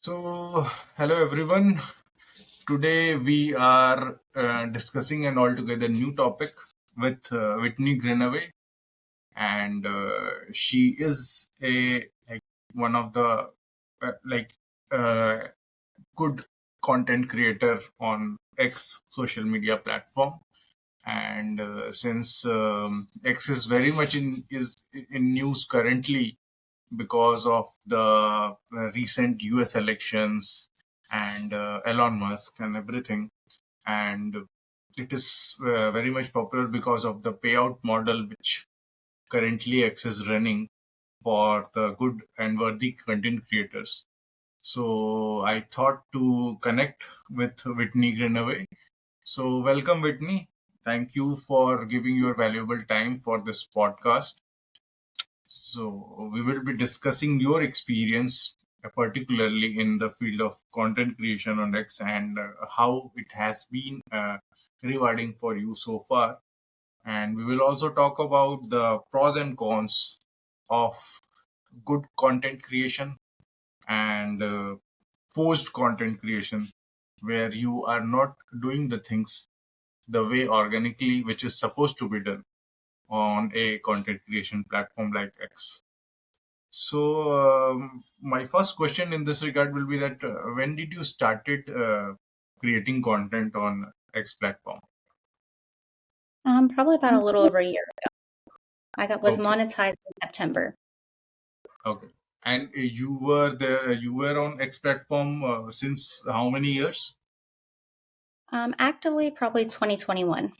So, hello everyone. Today we are discussing an altogether new topic with Whitney Greenaway, and she is a like one of the uh, like uh, good content creator on X social media platform. And since X is very much in news currently because of the recent US elections and Elon Musk and everything. And it is very much popular because of the payout model which currently X is running for the good and worthy content creators. So I thought to connect with Whitney Greenaway. So welcome, Whitney. Thank you for giving your valuable time for this podcast. So, we will be discussing your experience, particularly in the field of content creation on X, and how it has been rewarding for you so far. And we will also talk about the pros and cons of good content creation and forced content creation, where you are not doing the things the way organically, which is supposed to be done on a content creation platform like X. So, my first question in this regard will be that when did you started creating content on X platform? Probably about a little over a year. Was Okay, monetized in September. okay. And you were on X platform since how many years? Actively, probably 2021.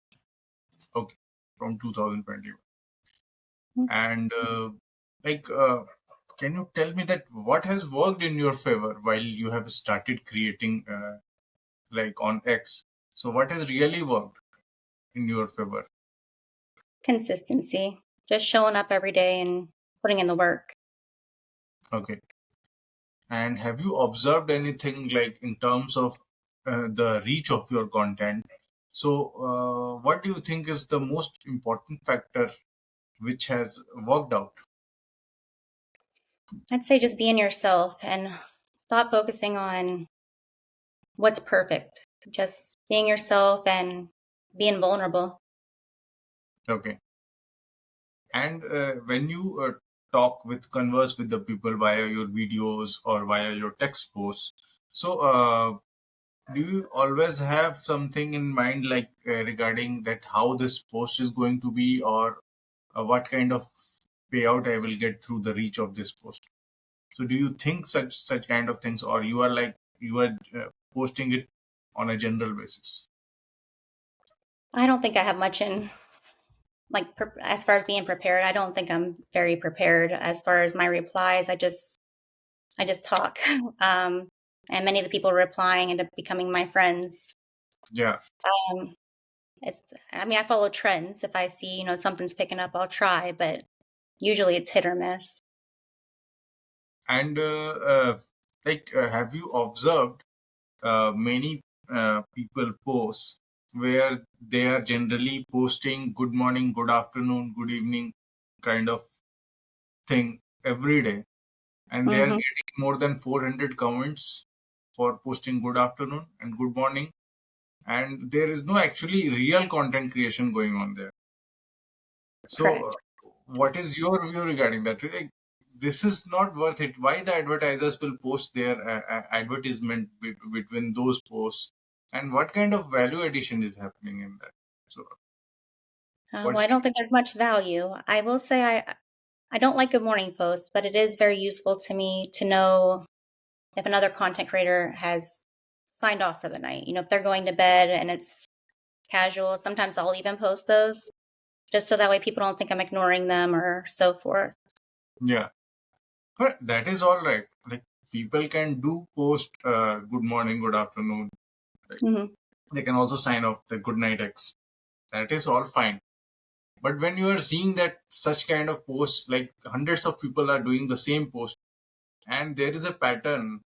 Okay, from 2021. Mm. And like, can you tell me that what has worked in your favor while you have started creating like on X? So, what has really worked in your favor? Consistency, just showing up every day and putting in the work. Okay. And have you observed anything like in terms of the reach of your content? So, what do you think is the most important factor which has worked out? I'd say just being yourself and stop focusing on what's perfect. Just being yourself and being vulnerable. Okay. And when you converse with the people via your videos or via your text posts, so do you always have something in mind like regarding that how this post is going to be or what kind of payout I will get through the reach of this post? So do you think such kind of things, or you are like you are posting it on a general basis? I don't think I have much in as far as being prepared. I don't think I'm very prepared as far as my replies. I just talk. And many of the people replying end up becoming my friends. Yeah, Um, I follow trends. If I see, something's picking up, I'll try, but usually it's hit or miss. and have you observed many people post where they are generally posting good morning, good afternoon, good evening kind of thing every day, and they are Hmm. getting more than 400 comments for posting good afternoon and good morning, and there is no actually real content creation going on there. So, Correct. what is your view regarding that? Like, this is not worth it. Why the advertisers will post their advertisement between those posts, and what kind of value addition is happening in that? So, Well, I what's don't think there's much value. I will say I don't like good morning posts, but it is very useful to me to know if another content creator has signed off for the night. If they're going to bed and it's casual, sometimes I'll even post those just so that way people don't think I'm ignoring them or so forth. yeah? But that is all right. Like people can do post good morning, good afternoon. Like, Hmm. they can also sign off the good night X. That is all fine. But when you are seeing that such kind of posts, like hundreds of people are doing the same post, and there is a pattern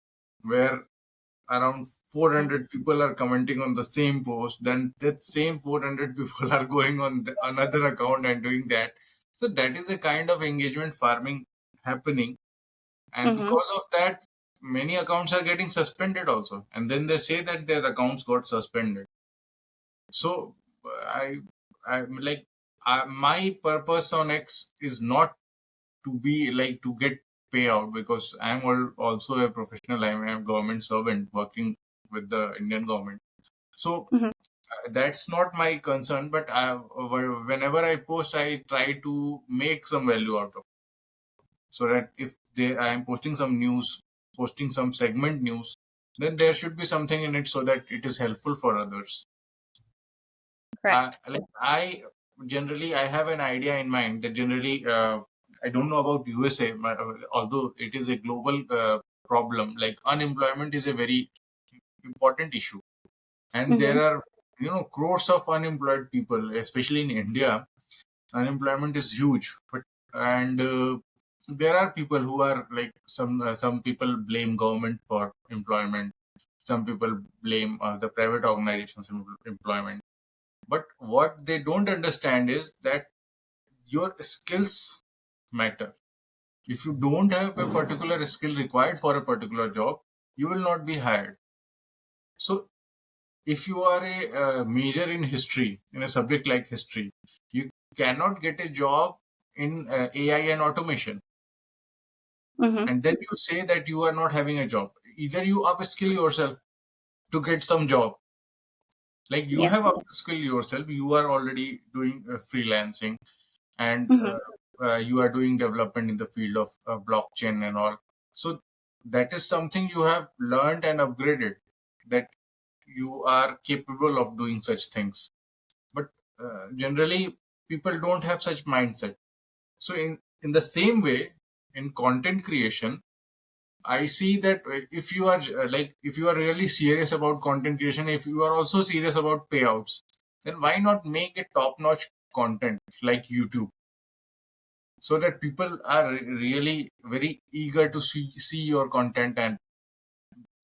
where around 400 people are commenting on the same post, then that same 400 people are going on another account and doing that. So that is a kind of engagement farming happening, and Hmm. because of that, many accounts are getting suspended also, and then they say that their accounts got suspended. So I'm like, my purpose on X is not to be like to get payout, because I'm also a professional. I'm a government servant working with the Indian government. So Mhm. that's not my concern. But whenever I post, I try to make some value out of it. So that if I am posting some news, posting some segment news, then there should be something in it so that it is helpful for others. Correct. I generally, I have an idea in mind that generally, I don't know about USA, but, although it is a global problem. Like unemployment is a very important issue, and there Mhm. are crores of unemployed people, especially in India. Unemployment is huge, but and there are people who are like some people blame government for employment. Some people blame the private organizations employment. But what they don't understand is that your skills matter. If you don't have a particular skill required for a particular job, you will not be hired. So, if you are a major in history, in a subject like history, you cannot get a job in AI and automation. Mhm. And then you say that you are not having a job. Either you upskill yourself to get some job, like you have Yes. upskill yourself, you are already doing freelancing, and Mhm. you are doing development in the field of blockchain and all. So that is something you have learned and upgraded, that you are capable of doing such things. But generally, people don't have such mindset. So in the same way, in content creation, I see that if you are if you are really serious about content creation, if you are also serious about payouts, then why not make a top-notch content like YouTube, so that people are really very eager to see your content, and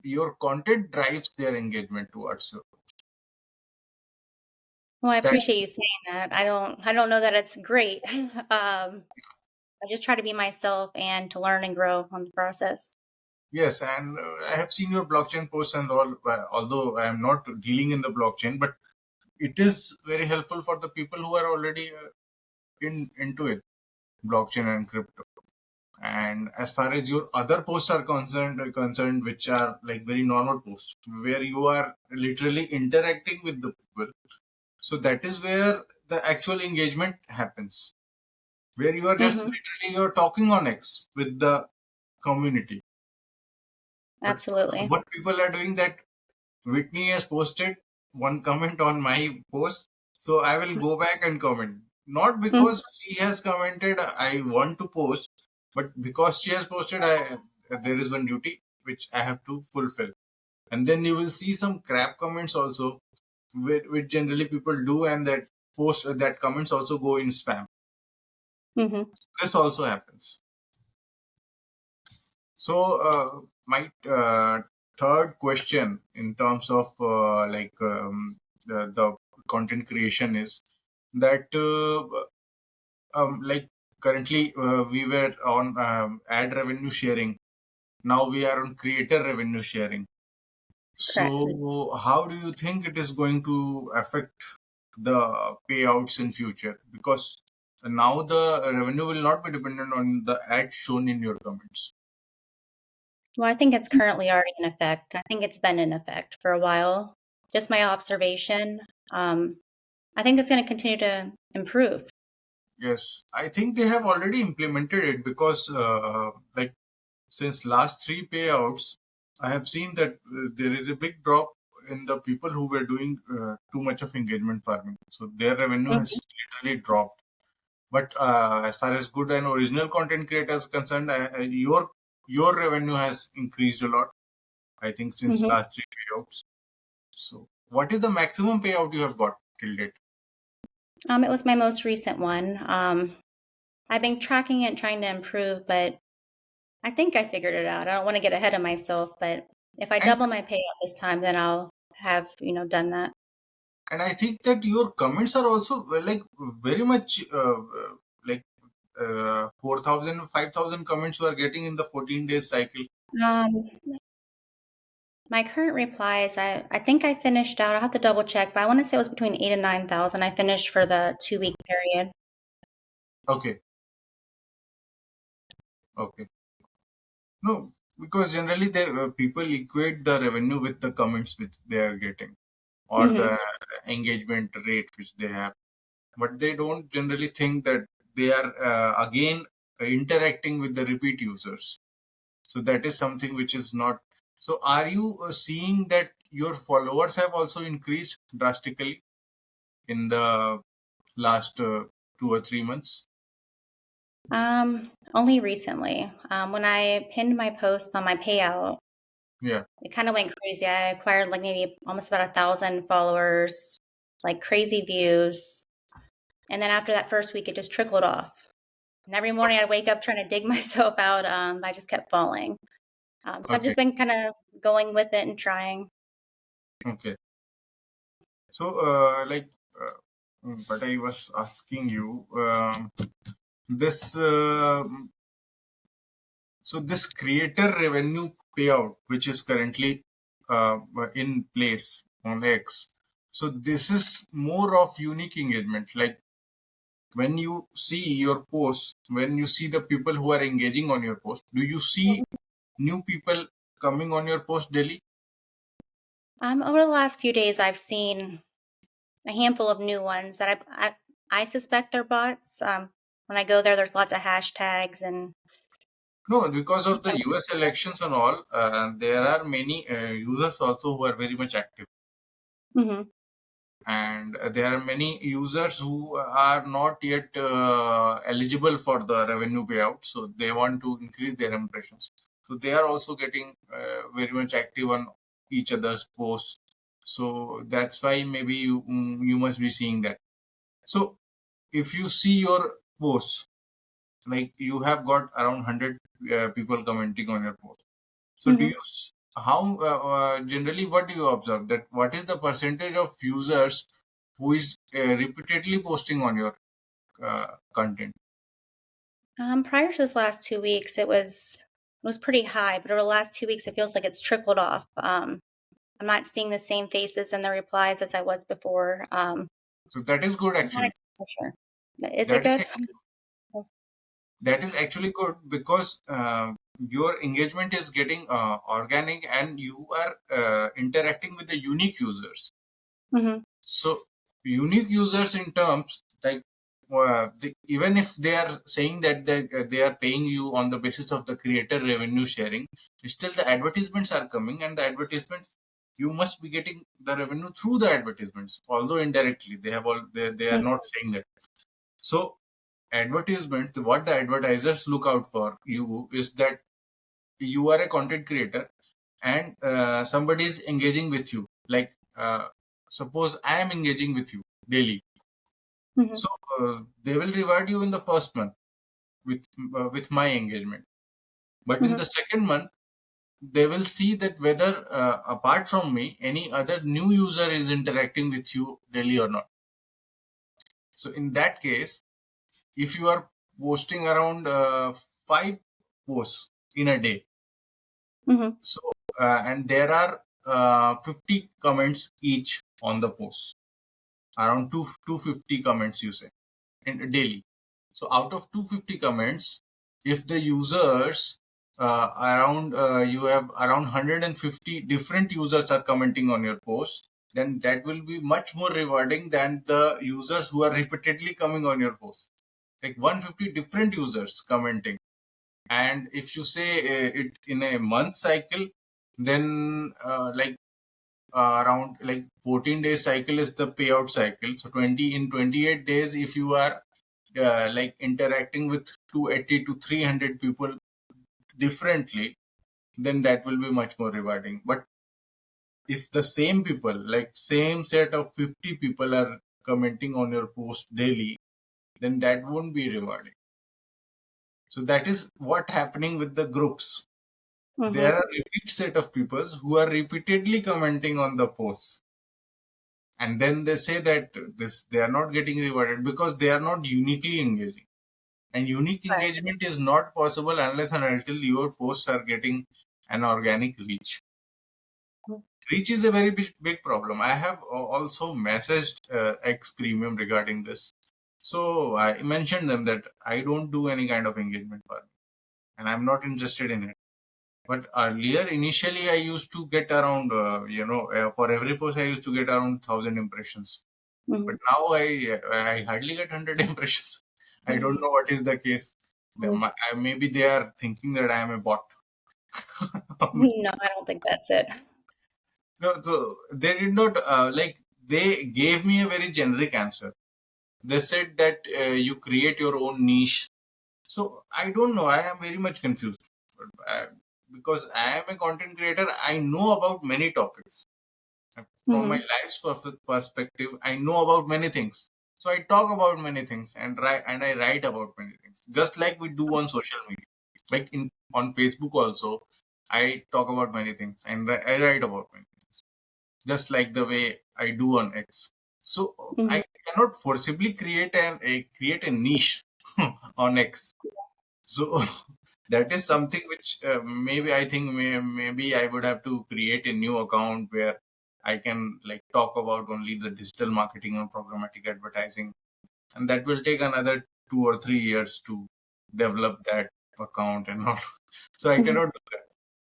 your content drives their engagement towards you. Well, I That appreciate you saying that. I don't know that it's great. I just try to be myself and to learn and grow on the process. Yes, and I have seen your blockchain posts and all. Although I am not dealing in the blockchain, but it is very helpful for the people who are already into it, blockchain and crypto. And as far as your other posts are concerned, which are like very normal posts, where you are literally interacting with the people, so that is where the actual engagement happens. Where you are just Mhm. literally you're talking on X with the community. But Absolutely. what people are doing, that Whitney has posted one comment on my post, so I will go back and comment. Not Mhm. because she has commented, I want to post, but because she has posted, there is one duty which I have to fulfill. And then you will see some crap comments also, which generally people do, and that that comments also go in spam. Mhm. This also happens. So, my third question in terms of the content creation is that like currently we were on ad revenue sharing. Now we are on creator revenue sharing. Correct. So, how do you think it is going to affect the payouts in future? Because now the revenue will not be dependent on the ad shown in your comments. Well, I think it's currently already in effect. I think it's been in effect for a while. Just my observation. Um, I think it's going to continue to improve. Yes, I think they have already implemented it, because like since last three payouts, I have seen that there is a big drop in the people who were doing too much of engagement farming. So their revenue has Mhm. literally dropped. But as far as good and original content creators concerned, your revenue has increased a lot. I think since Mhm. last three payouts. So what is the maximum payout you have got till date? It was my most recent one. I've been tracking it, trying to improve, but I think I figured it out. I don't want to get ahead of myself, but if I And double my payout this time, then I'll have, done that. and I think that your comments are also like very much like 4,000 comments you are getting in the 14 days cycle. Um, my current replies, I think I finished out. I'll have to double check, but I want to say it was between 8 and 9,000. I finished for the 2 week period. Okay, okay. No, because generally people equate the revenue with the comments which they are getting or Mm-hmm. the engagement rate which they have, but they don't generally think that they are again interacting with the repeat users. So that is something which is not. So are you seeing that your followers have also increased drastically in the last 2 or 3 months? Only recently. When I pinned my post on my payout, Yeah. it kind of went crazy. I acquired like maybe almost about 1,000 followers, like crazy views. And then after that first week, it just trickled off. And every morning I'd wake up trying to dig myself out. I just kept falling. So I've Okay. just been kind of going with it and trying. Okay. So but I was asking you this. So this creator revenue payout, which is currently in place on X, so this is more of unique engagement. Like when you see your post, when you see the people who are engaging on your post, do you see new people coming on your post daily? Over the last few days, I've seen a handful of new ones that I suspect they're bots. When I go there, there's lots of hashtags and No, because of the US elections and all, there are many users also who are very much active. Mhm. And there are many users who are not yet eligible for the revenue payout, so they want to increase their impressions, so they are also getting very much active on each other's posts, so that's why maybe you must be seeing that. So if you see your posts, like you have got around 100 people commenting on your post, so do Mhm. you how generally what do you observe, that what is the percentage of users who is repeatedly posting on your content? Prior to this last 2 weeks, it was pretty high, but over the last 2 weeks, it feels like it's trickled off. I'm not seeing the same faces in the replies as I was before. So that is good I'm not actually. exactly sure. Is it That is good? actually, that is actually good because your engagement is getting organic and you are interacting with the unique users. Mm-hmm. So unique users in terms like even if they are saying that they are paying you on the basis of the creator revenue sharing, still the advertisements are coming, and the advertisements, you must be getting the revenue through the advertisements, although indirectly they have all they are not saying that. So advertisement, what the advertisers look out for you is that you are a content creator and somebody is engaging with you, like suppose I am engaging with you daily, Mm-hmm. so they will reward you in the first month with my engagement, but in Mm-hmm. the second month they will see that whether apart from me any other new user is interacting with you daily or not. So in that case, if you are posting around 5 posts in a day, Mm-hmm. so and there are 50 comments each on the post, around 250 comments you say in daily. So out of 250 comments, if the users around you have around 150 different users are commenting on your post, then that will be much more rewarding than the users who are repeatedly coming on your post, like 150 different users commenting. And if you say it in a month cycle, then around like 14 days cycle is the payout cycle. So 20 in 28 days, if you are like interacting with 280 to 300 people differently, then that will be much more rewarding. But if the same people, like same set of 50 people are commenting on your post daily, then that won't be rewarding. So that is what happening with the groups. Mm-hmm. There are repeat set of people who are repeatedly commenting on the posts, and then they say that this they are not getting rewarded because they are not uniquely engaging. And unique Right. engagement is not possible unless and until your posts are getting and organic reach. Mhm. Reach is a very big problem. I have also messaged X Premium regarding this. So I mentioned them that I don't do any kind of engagement farming and I'm not interested in it. But earlier, initially, I used to get around, for every post, I used to get around 1,000 impressions. But Mhm. now I hardly get 100 impressions. I don't know what is the case. Maybe they are thinking that I am a bot. No, I don't think that's it. No, so they did not they gave me a very generic answer. They said that you create your own niche. So I don't know. I am very much confused. Uh, because I am a content creator, I know about many topics. From my Mhm. life's perspective, I know about many things. So I talk about many things and I write about many things, just like we do on social media. Like on Facebook also, I talk about many things and I write about many things, just like the way I do on X. So Mhm. I cannot forcibly create a niche on X. So that is something which maybe I think maybe I would have to create a new account where I can like talk about only the digital marketing and programmatic advertising, and that will take another 2 or 3 years to develop that account and all. So I Mhm. cannot do that.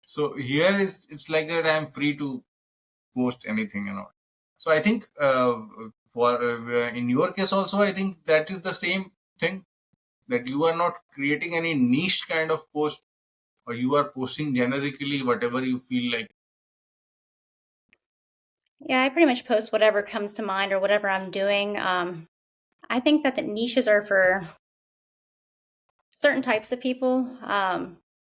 So here is it's like that I am free to post anything and all. So I think for in your case also, I think that is the same thing, that you are not creating any niche kind of post, or you are posting generically whatever you feel like. Yeah, I pretty much post whatever comes to mind or whatever I'm doing. I think that the niches are for certain types of people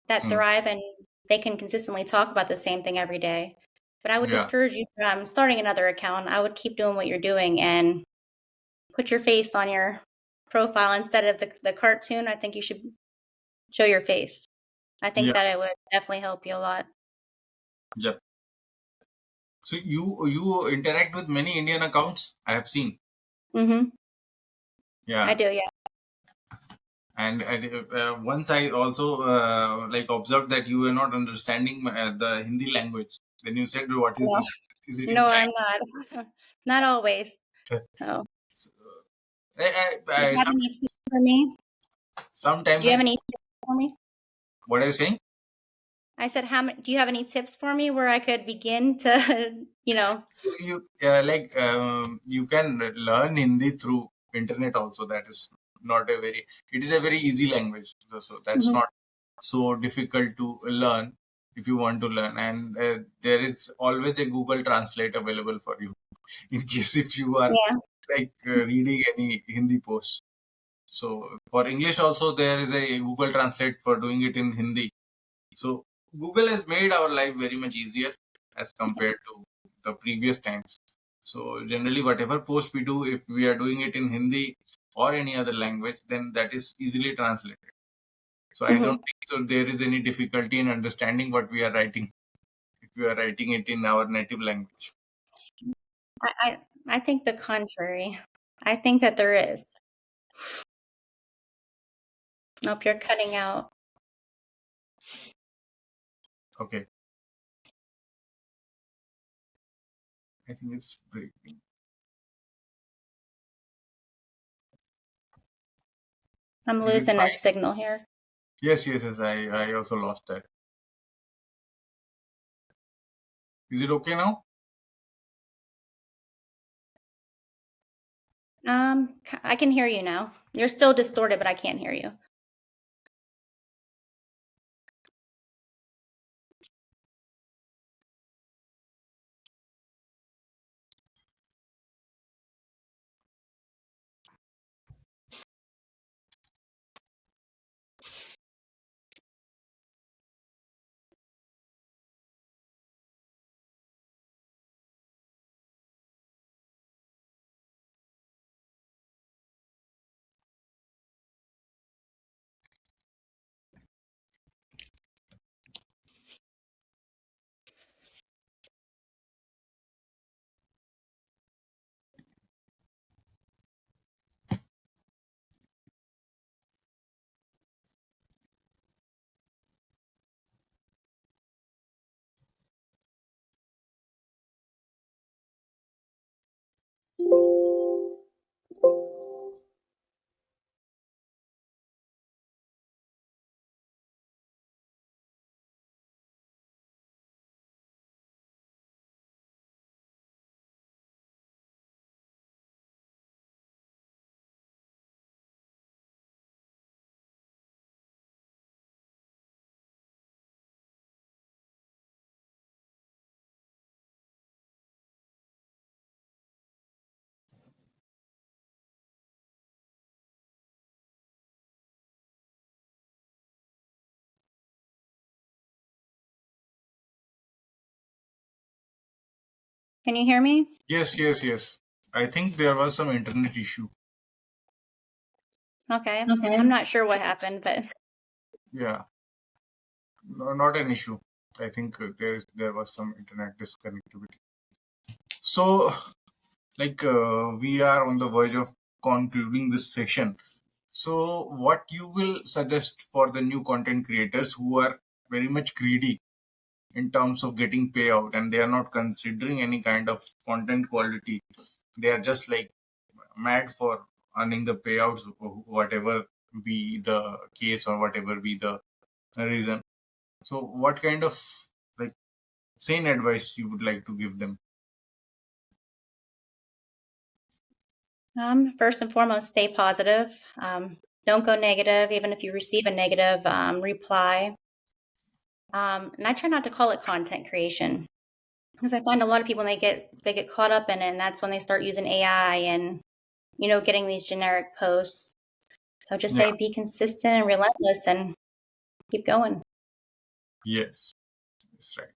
that Hmm. thrive and they can consistently talk about the same thing every day. But I would Yeah, discourage you from starting another account. I would keep doing what you're doing and put your face on your profile instead of the cartoon. I think you should show your face. I think yeah, that it would definitely help you a lot. yeah. So you interact with many Indian accounts, I have seen. Hmm. I Yeah, do, yeah. and once I also like observed that you were not understanding the Hindi language. Then you said, "What is No, this? Is it in no, I'm Chinese?" not. Not always. Oh. So, Do you have any tips for me? sometimes Do you have I, any tips for me? what are you saying? I said, how many, do you have any tips for me where I could begin to, So you can learn Hindi through internet also. That is not a very, it is a very easy language. So that's Mhm. not so difficult to learn if you want to learn. And there is always a Google Translate available for you in case if you are Yeah. like reading any Hindi post. So for English also there is a Google Translate for doing it in Hindi. So Google has made our life very much easier as compared to the previous times. So generally, whatever post we do, if we are doing it in Hindi or any other language, then that is easily translated. So I don't Mhm. think so there is any difficulty in understanding what we are writing if we are writing it in our native language. I, I I think the contrary. I think that there is. Nope, you're cutting out. Okay, I think it's breaking. I'm Is it losing a fine? signal here. Yes, yes, yes. I also lost that. Is it okay now? I can hear you now. You're still distorted, but I can't hear you. Can you hear me? Yes, yes, yes. I think there was some internet issue. Okay. I'm Okay. not sure what happened, but Yeah, no, not an issue. I think there was some internet disconnectivity. So, we are on the verge of concluding this session. So, what you will suggest for the new content creators who are very much greedy in terms of getting payout and they are not considering any kind of content quality? They are just like mad for earning the payouts, whatever be the case or whatever be the reason. So, what kind of like sane advice you would like to give them? first and foremost, stay positive. Don't go negative, even if you receive a negative reply. And I try not to call it content creation because I find a lot of people they get caught up in it, and that's when they start using AI and getting these generic posts. So just Yeah. say be consistent and relentless and keep going. Yes. That's right.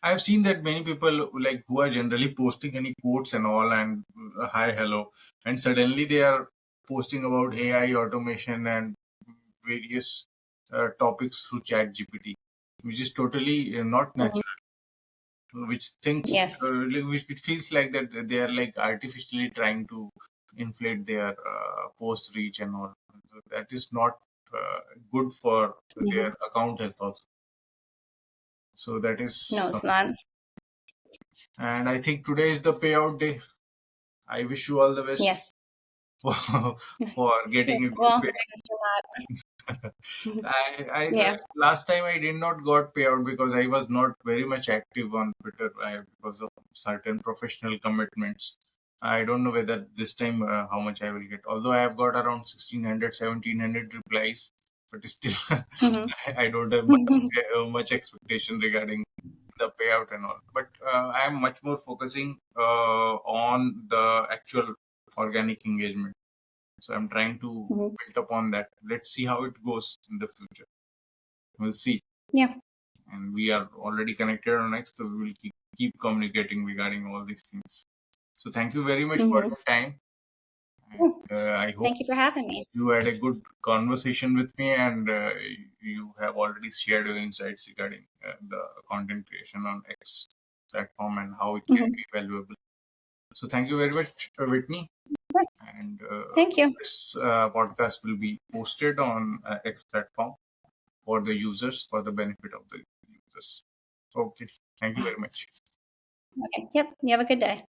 I've seen that many people like who are generally posting any quotes and all and hi, hello, and suddenly they are posting about AI automation and various topics through Chat GPT, which is totally not Mhm. natural. Which thinks, Yes. which feels like that they are like artificially trying to inflate their post reach and all. So that is not good for their Mhm. account health also. So that No, is it's not. and I think today is the payout day. I wish you all the best Yes. for, for getting a good Well, payout. thanks for that. The Yeah. last time I did not got payout because I was not very much active on Twitter because of certain professional commitments. I don't know whether this time how much I will get. Although I have got around 1600, 1700 replies, but still Mhm. I don't have much expectation regarding the payout and all. But I am much more focusing on the actual organic engagement. So I'm trying to Mhm. build upon that. Let's see how it goes in the future. We'll see. Yeah. And we are already connected on X, so we will keep communicating regarding all these things. So thank you very much for Mhm. your time. And Yeah. I hope Thank you for having me. you had a good conversation with me and you have already shared your insights regarding the content creation on X platform and how it can Mhm. be valuable. So thank you very much, Whitney. Right. And Thank you. this podcast will be posted on X platform for the users, for the benefit of the users. Okay. Thank you very much. Okay. Yep. You have a good day.